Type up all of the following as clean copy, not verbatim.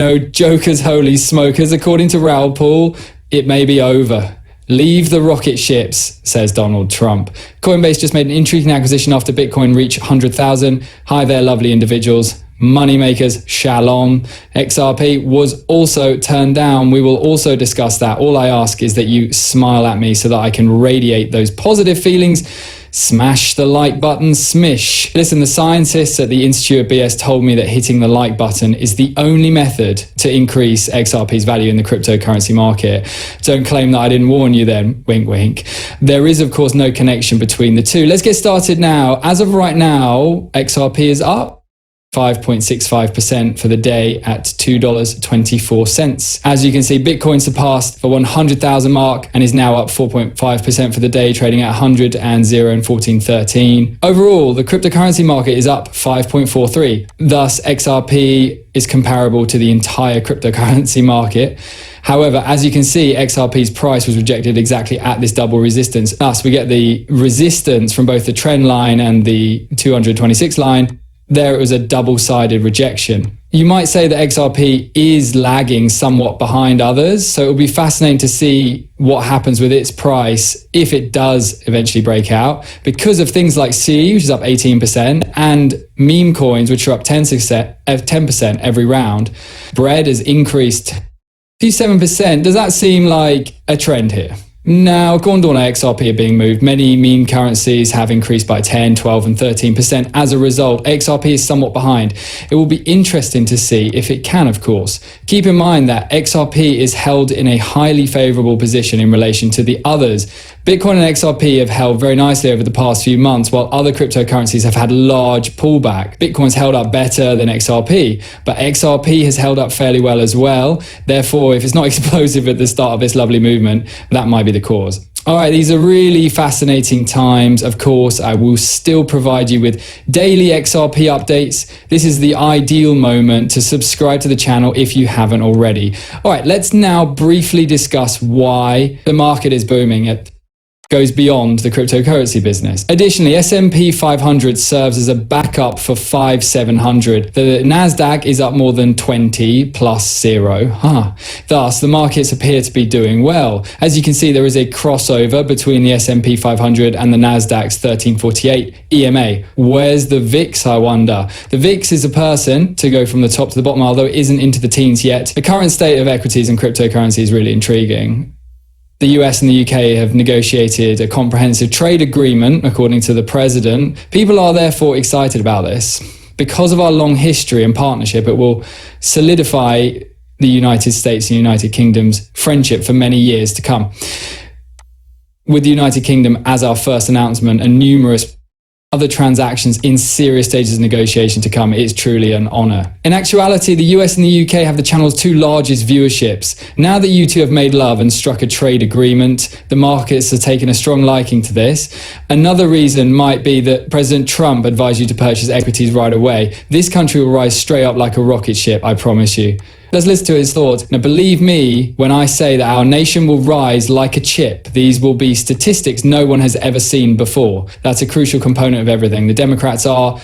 No jokers, holy smokers. According to Raoul, it may be over. Leave the rocket ships, says Donald Trump. Coinbase just made an intriguing acquisition after Bitcoin reached 100,000. Hi there, lovely individuals. Moneymakers, shalom. XRP was also turned down. We will also discuss that. All I ask is that you smile at me so that I can radiate those positive feelings. Smash the like button, smish. Listen, the scientists at the Institute of BS told me that hitting the like button is the only method to increase XRP's value in the cryptocurrency market. Don't claim that I didn't warn you then, wink wink. There is of course no connection between the two. Let's get started now. As of right now, XRP is up 5.65% for the day at $2.24. As you can see, Bitcoin surpassed the 100,000 mark and is now up 4.5% for the day, trading at 100 and 0 and 14.13. Overall, the cryptocurrency market is up 5.43. Thus, XRP is comparable to the entire cryptocurrency market. However, as you can see, XRP's price was rejected exactly at this double resistance. Thus, we get the resistance from both the trend line and the 226 line. There it was a double-sided rejection. You might say that XRP is lagging somewhat behind others, so it will be fascinating to see what happens with its price if it does eventually break out, because of things like C, which is up 18%, and meme coins, which are up 10% every round. Bread has increased 7%. Does that seem like a trend here? Now, according to XRP are being moved. Many meme currencies have increased by 10, 12 and 13%. As a result, XRP is somewhat behind. It will be interesting to see if it can, of course. Keep in mind that XRP is held in a highly favorable position in relation to the others. Bitcoin and XRP have held very nicely over the past few months, while other cryptocurrencies have had large pullback. Bitcoin's held up better than XRP, but XRP has held up fairly well as well. Therefore, if it's not explosive at the start of this lovely movement, that might be the cause. All right, these are really fascinating times. Of course, I will still provide you with daily XRP updates. This is the ideal moment to subscribe to the channel if you haven't already. All right, let's now briefly discuss why the market is booming. It goes beyond the cryptocurrency business. Additionally, S&P 500 serves as a backup for 5,700. The NASDAQ is up more than 20 plus 0. Thus, the markets appear to be doing well. As you can see, there is a crossover between the S&P 500 and the NASDAQ's 1348 EMA. Where's the VIX, I wonder? The VIX is a person, to go from the top to the bottom, although it isn't into the teens yet. The current state of equities and cryptocurrency is really intriguing. The US and the UK have negotiated a comprehensive trade agreement, according to the president. People are therefore excited about this. Because of our long history and partnership, it will solidify the United States and United Kingdom's friendship for many years to come. With the United Kingdom as our first announcement and numerous other transactions in serious stages of negotiation to come, it's truly an honor. In actuality, the US and the UK have the channel's two largest viewerships. Now that you two have made love and struck a trade agreement, the markets have taken a strong liking to this. Another reason might be that President Trump advised you to purchase equities right away. This country will rise straight up like a rocket ship, I promise you. Let's listen to his thoughts. Now, believe me when I say that our nation will rise like a chip. These will be statistics no one has ever seen before. That's a crucial component of everything. The Democrats are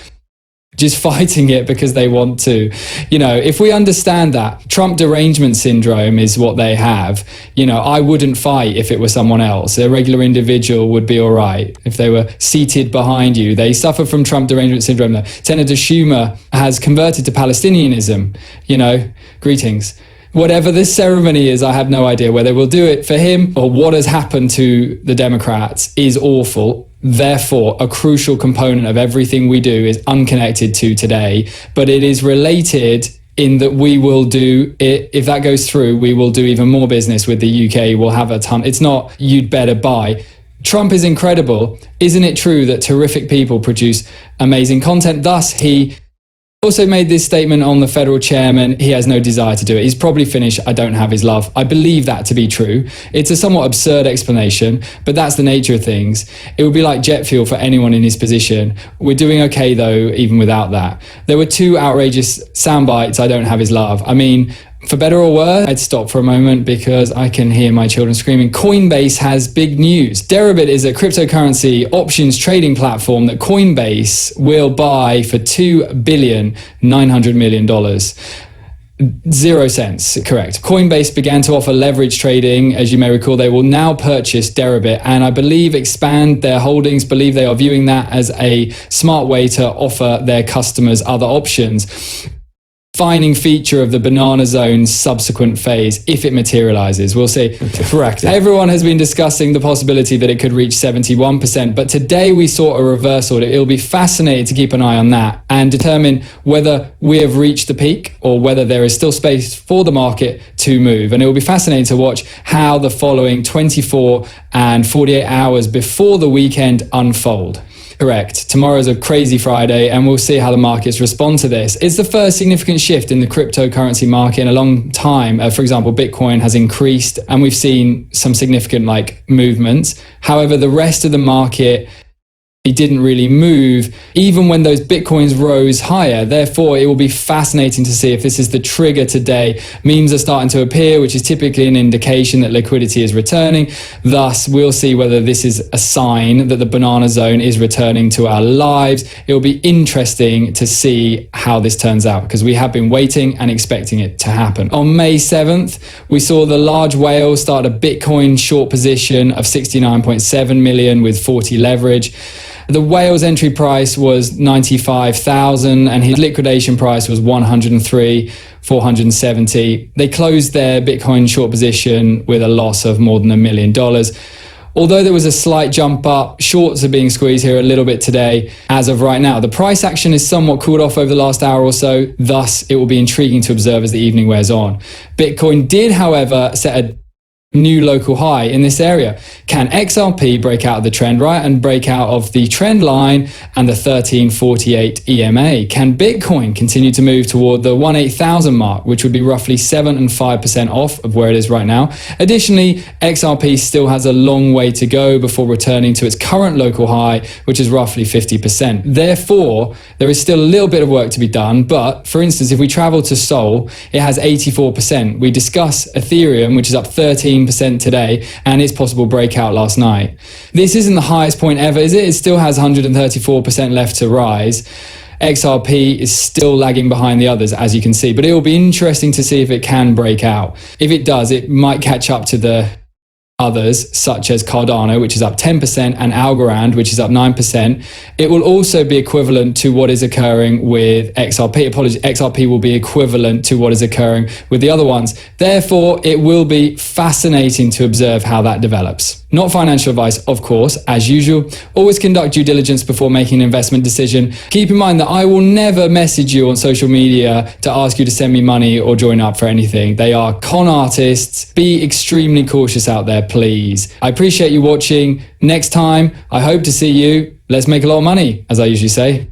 just fighting it because they want to. You know, if we understand that, Trump derangement syndrome is what they have. You know, I wouldn't fight if it were someone else. A regular individual would be all right if they were seated behind you. They suffer from Trump derangement syndrome. Senator Schumer has converted to Palestinianism. You know, greetings. Whatever this ceremony is, I have no idea whether we'll do it for him or what has happened to the Democrats is awful. Therefore, a crucial component of everything we do is unconnected to today, but it is related in that we will do it. If that goes through, we will do even more business with the UK. We'll have a ton. It's not you'd better buy. Trump is incredible. Isn't it true that terrific people produce amazing content? Thus, he also made this statement on the federal chairman. He has no desire to do it. He's probably finished. I don't have his love. I believe that to be true. It's a somewhat absurd explanation, but that's the nature of things. It would be like jet fuel for anyone in his position. We're doing okay though, even without that. There were two outrageous sound bites. I don't have his love. I mean, for better or worse, I'd stop for a moment because I can hear my children screaming. Coinbase has big news. Deribit is a cryptocurrency options trading platform that Coinbase will buy for $2.9 billion. 0 cents, correct. Coinbase began to offer leverage trading. As you may recall, they will now purchase Deribit and I believe expand their holdings, believe they are viewing that as a smart way to offer their customers other options. Defining feature of the banana zone's subsequent phase, if it materializes. We'll see. Correct. Everyone has been discussing the possibility that it could reach 71%, but today we saw a reversal. It'll be fascinating to keep an eye on that and determine whether we have reached the peak or whether there is still space for the market to move. And it will be fascinating to watch how the following 24 and 48 hours before the weekend unfold. Correct. Tomorrow's a crazy Friday and we'll see how the markets respond to this. It's the first significant shift in the cryptocurrency market in a long time. For example, Bitcoin has increased and we've seen some significant movements. However, the rest of the market, it didn't really move even when those Bitcoins rose higher. Therefore, it will be fascinating to see if this is the trigger today. Memes are starting to appear, which is typically an indication that liquidity is returning. Thus, we'll see whether this is a sign that the banana zone is returning to our lives. It will be interesting to see how this turns out because we have been waiting and expecting it to happen. On May 7th, we saw the large whale start a Bitcoin short position of 69.7 million with 40 leverage. The whale's entry price was 95,000 and his liquidation price was 103,470. They closed their Bitcoin short position with a loss of more than $1 million. Although there was a slight jump up, shorts are being squeezed here a little bit today as of right now. The price action is somewhat cooled off over the last hour or so, thus it will be intriguing to observe as the evening wears on. Bitcoin did, however, set a new local high in this area. Can XRP break out of the trend right and break out of the trend line and the 1348 EMA? Can Bitcoin continue to move toward the 18,000 mark, which would be roughly 7 and 5% off of where it is right now? Additionally, XRP still has a long way to go before returning to its current local high, which is roughly 50%. Therefore, there is still a little bit of work to be done. But for instance, if we travel to Seoul, it has 84%. We discuss Ethereum, which is up 13% today, and its possible breakout last night. This isn't the highest point ever, is it? It still has 134% left to rise. XRP is still lagging behind the others, as you can see, but it will be interesting to see if it can break out. If it does, it might catch up to the others, such as Cardano, which is up 10%, and Algorand, which is up 9%. It will also be equivalent to what is occurring with XRP. Apologies, XRP will be equivalent to what is occurring with the other ones. Therefore, it will be fascinating to observe how that develops. Not financial advice, of course, as usual. Always conduct due diligence before making an investment decision. Keep in mind that I will never message you on social media to ask you to send me money or join up for anything. They are con artists. Be extremely cautious out there, please. I appreciate you watching. Next time, I hope to see you. Let's make a lot of money, as I usually say.